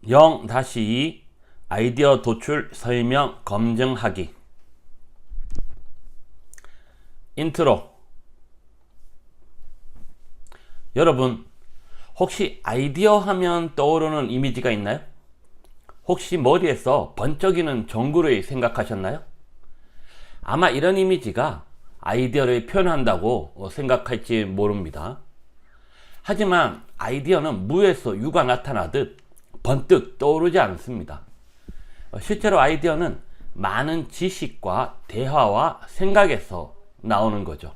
0-2 아이디어 도출 설명 검증하기. 인트로. 여러분, 혹시 아이디어 하면 떠오르는 이미지가 있나요? 혹시 머리에서 번쩍이는 전구를 생각하셨나요? 아마 이런 이미지가 아이디어를 표현한다고 생각할지 모릅니다. 하지만 아이디어는 무에서 유가 나타나듯 번뜩 떠오르지 않습니다. 실제로 아이디어는 많은 지식과 대화와 생각에서 나오는 거죠.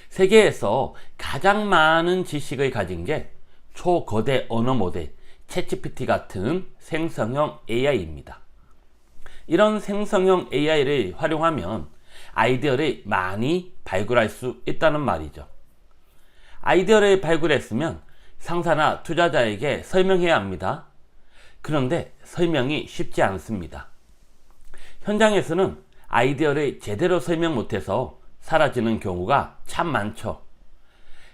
세계에서 가장 많은 지식을 가진 게 초거대 언어 모델 챗GPT 같은 생성형 AI입니다. 이런 생성형 AI를 활용하면 아이디어를 많이 발굴할 수 있다는 말이죠. 아이디어를 발굴했으면 상사나 투자자에게 설명해야 합니다. 그런데 설명이 쉽지 않습니다. 현장에서는 아이디어를 제대로 설명 못해서 사라지는 경우가 참 많죠.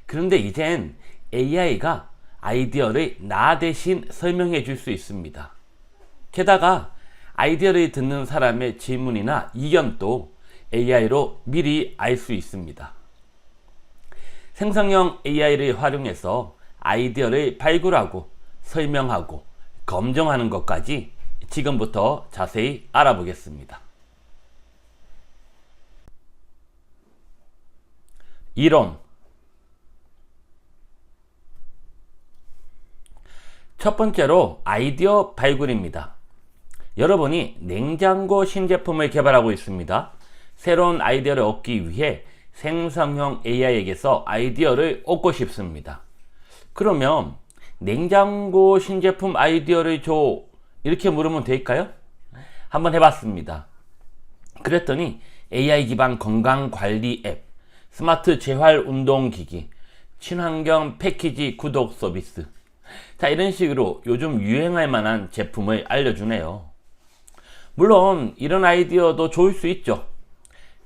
그런데 이젠 AI가 아이디어를 나 대신 설명해 줄 수 있습니다. 게다가 아이디어를 듣는 사람의 질문이나 의견도 AI로 미리 알 수 있습니다. 생성형 AI를 활용해서 아이디어를 발굴하고 설명하고 검증하는 것까지 지금부터 자세히 알아보겠습니다. 이론. 첫 번째로 아이디어 발굴입니다. 여러분이 냉장고 신제품을 개발하고 있습니다. 새로운 아이디어를 얻기 위해 생성형 AI에게서 아이디어를 얻고 싶습니다. 그러면 냉장고 신제품 아이디어를 줘, 이렇게 물으면 될까요? 한번 해봤습니다. 그랬더니 AI 기반 건강관리 앱, 스마트 재활 운동기기, 친환경 패키지 구독 서비스, 자, 이런 식으로 요즘 유행할 만한 제품을 알려주네요. 물론 이런 아이디어도 좋을 수 있죠.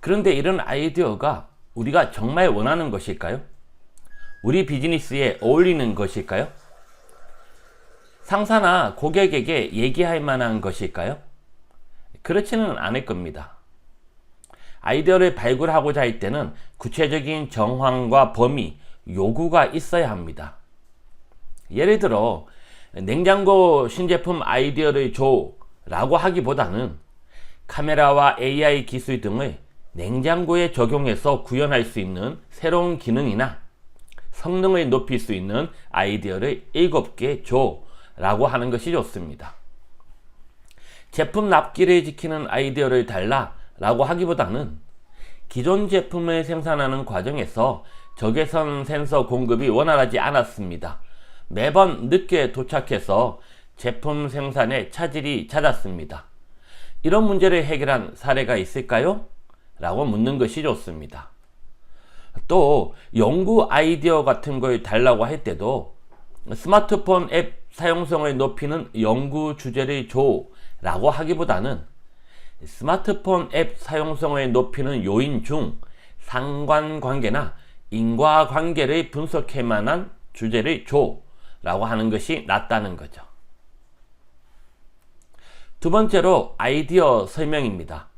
그런데 이런 아이디어가 우리가 정말 원하는 것일까요? 우리 비즈니스에 어울리는 것일까요? 상사나 고객에게 얘기할 만한 것일까요? 그렇지는 않을 겁니다. 아이디어를 발굴하고자 할 때는 구체적인 정황과 범위, 요구가 있어야 합니다. 예를 들어 냉장고 신제품 아이디어를 줘 라고 하기보다는 카메라와 AI 기술 등을 냉장고에 적용해서 구현할 수 있는 새로운 기능이나 성능을 높일 수 있는 아이디어를 7개 줘 라고 하는 것이 좋습니다. 제품 납기를 지키는 아이디어를 달라 라고 하기보다는 기존 제품을 생산하는 과정에서 적외선 센서 공급이 원활하지 않았습니다. 매번 늦게 도착해서 제품 생산에 차질이 잦았습니다. 이런 문제를 해결한 사례가 있을까요? 라고 묻는 것이 좋습니다. 또 연구 아이디어 같은 걸 달라고 할 때도 스마트폰 앱 사용성을 높이는 연구 주제를 줘 라고 하기보다는 스마트폰 앱 사용성을 높이는 요인 중 상관관계나 인과관계를 분석할 만한 주제를 줘 라고 하는 것이 낫다는 거죠. 두 번째로 아이디어 설명입니다.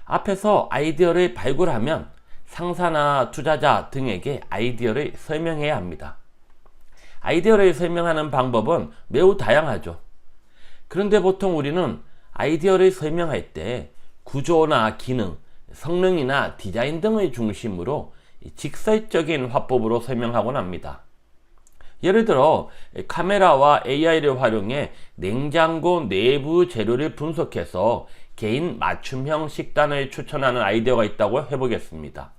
앞에서 아이디어를 발굴하면 상사나 투자자 등에게 아이디어를 설명해야 합니다. 아이디어를 설명하는 방법은 매우 다양하죠. 그런데 보통 우리는 아이디어를 설명할 때 구조나 기능, 성능이나 디자인 등을 중심으로 직설적인 화법으로 설명하곤 합니다. 예를 들어 카메라와 AI를 활용해 냉장고 내부 재료를 분석해서 개인 맞춤형 식단을 추천하는 아이디어가 있다고 해보겠습니다.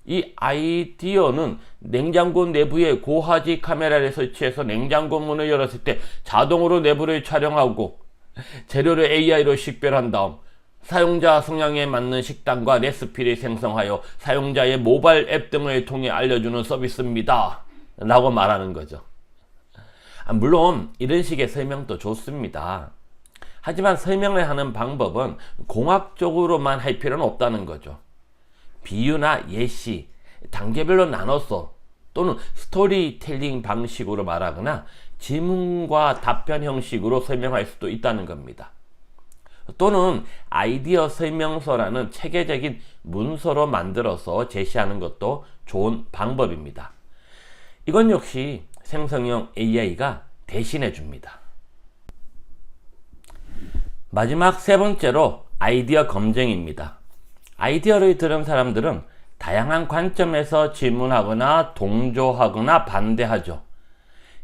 이 아이디어는 냉장고 내부에 고화질 카메라를 설치해서 냉장고 문을 열었을 때 자동으로 내부를 촬영하고 재료를 AI로 식별한 다음 사용자 성향에 맞는 식단과 레시피를 생성하여 사용자의 모바일 앱 등을 통해 알려주는 서비스입니다 라고 말하는 거죠. 물론 이런 식의 설명도 좋습니다. 하지만 설명을 하는 방법은 공학적으로만 할 필요는 없다는 거죠. 비유나 예시, 단계별로 나눠서 또는 스토리텔링 방식으로 말하거나 질문과 답변 형식으로 설명할 수도 있다는 겁니다. 또는 아이디어 설명서라는 체계적인 문서로 만들어서 제시하는 것도 좋은 방법입니다. 이건 역시 생성형 AI가 대신해 줍니다. 마지막 세 번째로 아이디어 검증입니다. 아이디어를 들은 사람들은 다양한 관점에서 질문하거나 동조하거나 반대하죠.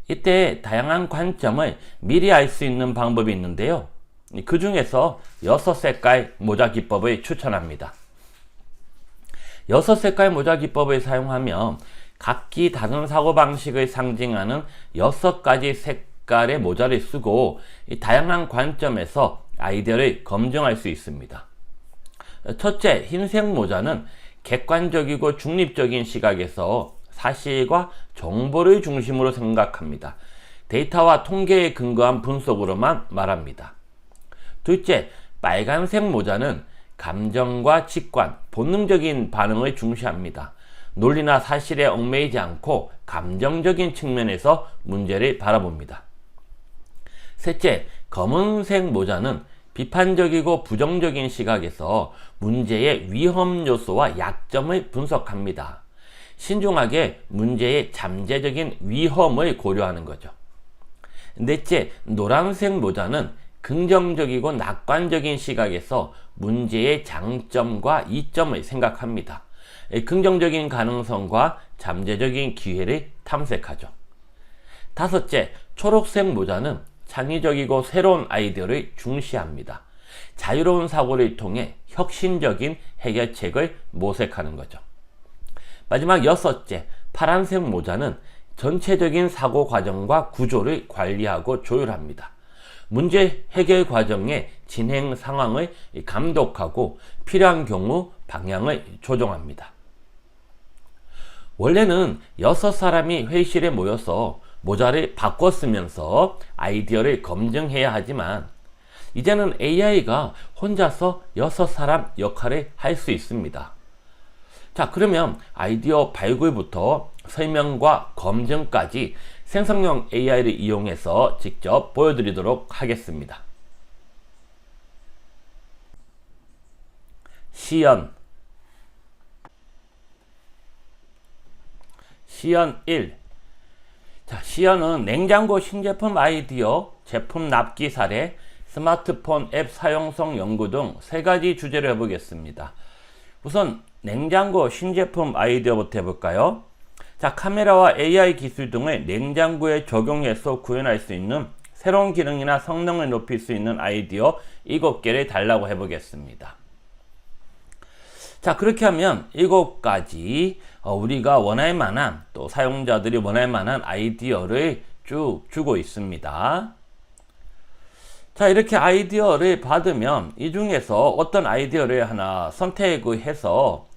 이때 다양한 관점을 미리 알 수 있는 방법이 있는데요. 그 중에서 6색깔 모자 기법을 추천합니다. 6색깔 모자 기법을 사용하면 각기 다른 사고방식을 상징하는 6가지 색깔의 모자를 쓰고 다양한 관점에서 아이디어를 검증할 수 있습니다. 첫째, 흰색 모자는 객관적이고 중립적인 시각에서 사실과 정보를 중심으로 생각합니다. 데이터와 통계에 근거한 분석으로만 말합니다. 둘째, 빨간색 모자는 감정과 직관, 본능적인 반응을 중시합니다. 논리나 사실에 얽매이지 않고 감정적인 측면에서 문제를 바라봅니다. 셋째, 검은색 모자는 비판적이고 부정적인 시각에서 문제의 위험 요소와 약점을 분석합니다. 신중하게 문제의 잠재적인 위험을 고려하는 거죠. 넷째, 노란색 모자는 긍정적이고 낙관적인 시각에서 문제의 장점과 이점을 생각합니다. 긍정적인 가능성과 잠재적인 기회를 탐색하죠. 다섯째, 초록색 모자는 창의적이고 새로운 아이디어를 중시합니다. 자유로운 사고를 통해 혁신적인 해결책을 모색하는 거죠. 마지막 여섯째, 파란색 모자는 전체적인 사고 과정과 구조를 관리하고 조율합니다. 문제 해결 과정의 진행 상황을 감독하고 필요한 경우 방향을 조정합니다. 원래는 6사람이 회의실에 모여서 모자를 바꿔 쓰면서 아이디어를 검증해야 하지만 이제는 AI가 혼자서 6사람 역할을 할 수 있습니다. 자, 그러면 아이디어 발굴부터 설명과 검증까지 생성형 AI를 이용해서 직접 보여드리도록 하겠습니다. 시연 1. 자, 시연은 냉장고 신제품 아이디어, 제품 납기 사례, 스마트폰 앱 사용성 연구 등 3가지 주제로 해보겠습니다. 우선 냉장고 신제품 아이디어부터 해볼까요? 자, 카메라와 AI 기술 등을 냉장고에 적용해서 구현할 수 있는 새로운 기능이나 성능을 높일 수 있는 아이디어 7개를 달라고 해보겠습니다. 자, 그렇게 하면 7가지 우리가 원할 만한, 또 사용자들이 원할 만한 아이디어를 쭉 주고 있습니다. 자, 이렇게 아이디어를 받으면 이 중에서 어떤 아이디어를 하나 선택해서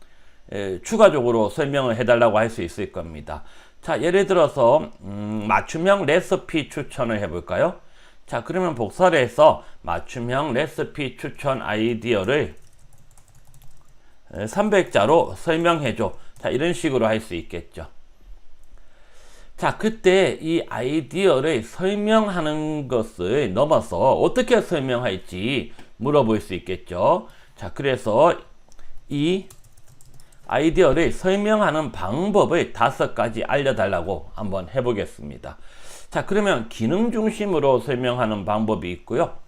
추가적으로 설명을 해달라고 할 수 있을 겁니다. 자, 예를 들어서 맞춤형 레시피 추천을 해볼까요? 자, 그러면 복사를 해서 맞춤형 레시피 추천 아이디어를 300자로 설명해줘. 자, 이런 식으로 할 수 있겠죠. 자, 그때 이 아이디어를 설명하는 것을 넘어서 어떻게 설명할지 물어볼 수 있겠죠. 자, 그래서 이 아이디어를 설명하는 방법을 5가지 알려달라고 한번 해보겠습니다. 자, 그러면 기능 중심으로 설명하는 방법이 있고요.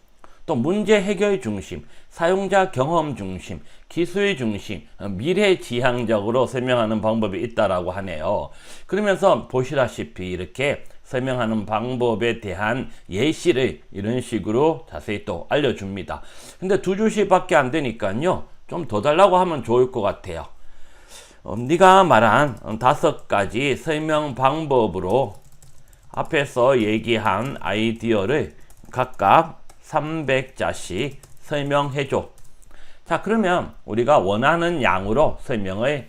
또 문제 해결 중심, 사용자 경험 중심, 기술 중심, 미래지향적으로 설명하는 방법이 있다라고 하네요. 그러면서 보시다시피 이렇게 설명하는 방법에 대한 예시를 이런 식으로 자세히 또 알려줍니다. 근데 2줄씩밖에 안 되니까요. 좀 더 달라고 하면 좋을 것 같아요. 네가 말한 5가지 설명 방법으로 앞에서 얘기한 아이디어를 각각 300자씩 설명해줘. 자, 그러면 우리가 원하는 양으로 설명을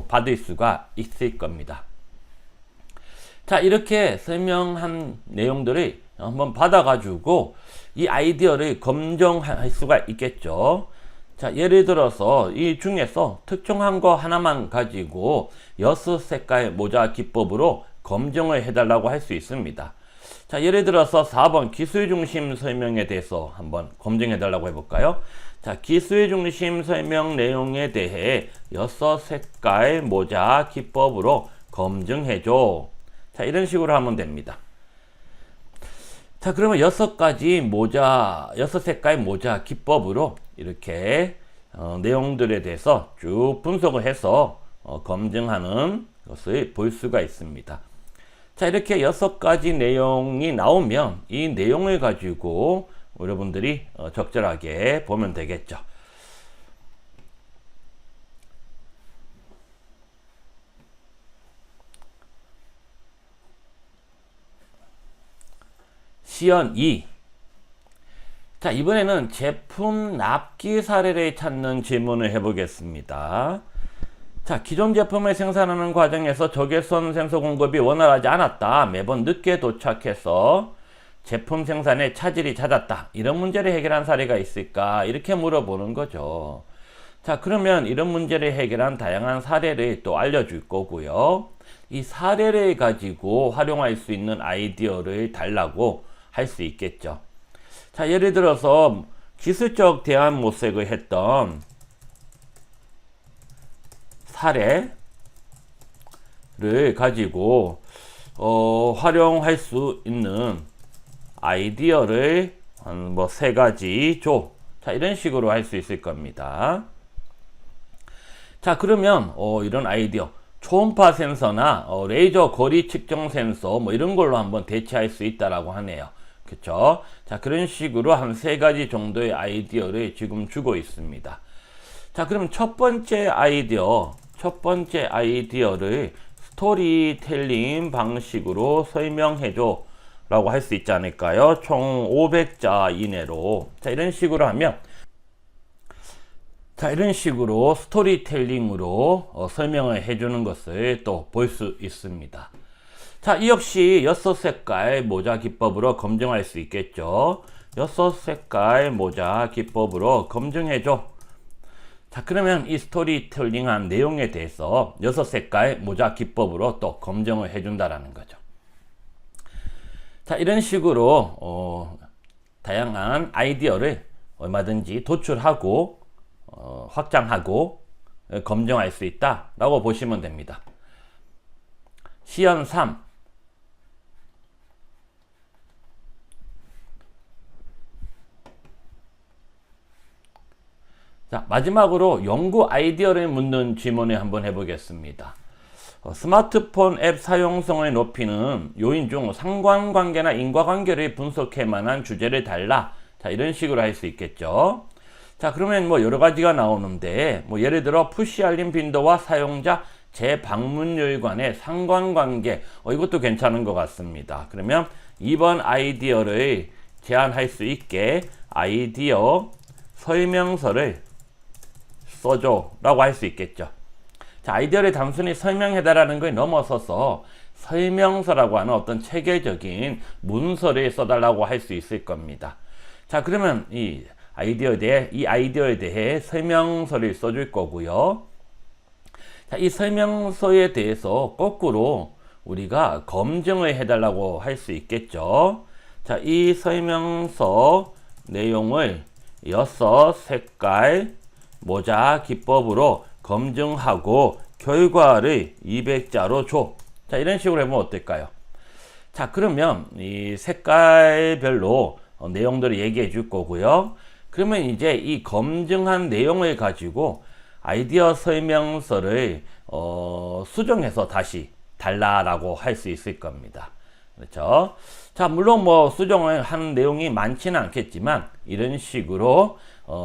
받을 수가 있을 겁니다. 자, 이렇게 설명한 내용들을 한번 받아가지고 이 아이디어를 검증할 수가 있겠죠. 자, 예를 들어서 이 중에서 특정한 거 하나만 가지고 6색깔 모자 기법으로 검증을 해달라고 할 수 있습니다. 자, 예를 들어서 4번 기술 중심 설명에 대해서 한번 검증해 달라고 해볼까요? 자, 기술 중심 설명 내용에 대해 6색깔 모자 기법으로 검증해줘. 자, 이런 식으로 하면 됩니다. 자, 그러면 6색깔 모자 기법으로 이렇게 내용들에 대해서 쭉 분석을 해서 검증하는 것을 볼 수가 있습니다. 자, 이렇게 6가지 내용이 나오면 이 내용을 가지고 여러분들이 적절하게 보면 되겠죠. 시연 2. 자, 이번에는 제품 납기 사례를 찾는 질문을 해보겠습니다. 자, 기존 제품을 생산하는 과정에서 적외선 센서 공급이 원활하지 않았다. 매번 늦게 도착해서 제품 생산에 차질이 잦았다. 이런 문제를 해결한 사례가 있을까? 이렇게 물어보는 거죠. 자, 그러면 이런 문제를 해결한 다양한 사례를 또 알려줄 거고요. 이 사례를 가지고 활용할 수 있는 아이디어를 달라고 할 수 있겠죠. 자, 예를 들어서 기술적 대안 모색을 했던 사례를 가지고 활용할 수 있는 아이디어를 한 뭐 3가지 줘. 자, 이런 식으로 할 수 있을 겁니다. 자, 그러면 이런 아이디어 초음파 센서나 레이저 거리 측정 센서 뭐 이런 걸로 한번 대체할 수 있다라고 하네요. 그쵸? 자, 그런 식으로 한 3가지 정도의 아이디어를 지금 주고 있습니다. 자, 그럼 첫 번째 아이디어를 스토리텔링 방식으로 설명해줘 라고 할 수 있지 않을까요? 총 500자 이내로. 자, 이런 식으로 하면, 자, 이런 식으로 스토리텔링으로 설명을 해주는 것을 또 볼 수 있습니다. 자, 이 역시 6색깔 모자 기법으로 검증할 수 있겠죠. 6색깔 모자 기법으로 검증해줘. 자, 그러면 이 스토리텔링한 내용에 대해서 6색깔 모자 기법으로 또 검증을 해준다라는 거죠. 자, 이런 식으로 다양한 아이디어를 얼마든지 도출하고 확장하고 검증할 수 있다라고 보시면 됩니다. 시연 3. 자, 마지막으로 연구 아이디어를 묻는 질문을 한번 해보겠습니다. 스마트폰 앱 사용성을 높이는 요인 중 상관관계나 인과관계를 분석할 만한 주제를 달라. 자, 이런 식으로 할 수 있겠죠. 자, 그러면 뭐 여러 가지가 나오는데, 뭐 예를 들어 푸시 알림 빈도와 사용자 재방문율 간의 상관관계, 이것도 괜찮은 것 같습니다. 그러면 2번 아이디어를 제안할 수 있게 아이디어 설명서를 써줘 라고 할 수 있겠죠. 자, 아이디어를 단순히 설명해달라는 걸 넘어서서 설명서라고 하는 어떤 체계적인 문서를 써달라고 할 수 있을 겁니다. 자, 그러면 이 아이디어에 대해 설명서를 써줄 거고요. 자, 이 설명서에 대해서 거꾸로 우리가 검증을 해달라고 할 수 있겠죠. 자, 이 설명서 내용을 6색깔 모자 기법으로 검증하고 결과를 200자로 줘. 자, 이런 식으로 해보면 어떨까요? 자, 그러면 이 색깔별로 내용들을 얘기해 줄 거고요. 그러면 이제 이 검증한 내용을 가지고 아이디어 설명서를 수정해서 다시 달라라고 할 수 있을 겁니다. 그렇죠? 자, 물론 뭐 수정을 한 내용이 많지는 않겠지만 이런 식으로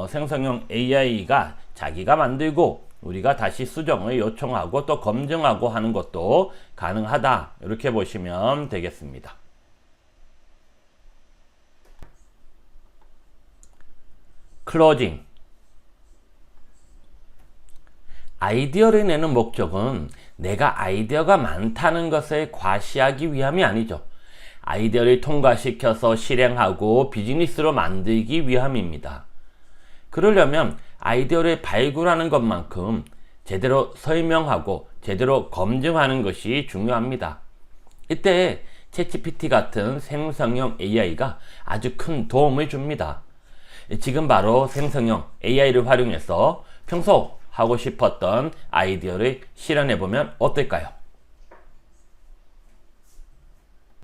생성형 AI가 자기가 만들고 우리가 다시 수정을 요청하고 또 검증하고 하는 것도 가능하다. 이렇게 보시면 되겠습니다. 클로징. 아이디어를 내는 목적은 내가 아이디어가 많다는 것을 과시하기 위함이 아니죠. 아이디어를 통과시켜서 실행하고 비즈니스로 만들기 위함입니다. 그러려면 아이디어를 발굴하는 것만큼 제대로 설명하고 제대로 검증하는 것이 중요합니다. 이때 챗GPT 같은 생성형 AI가 아주 큰 도움을 줍니다. 지금 바로 생성형 AI를 활용해서 평소 하고 싶었던 아이디어를 실현해 보면 어떨까요?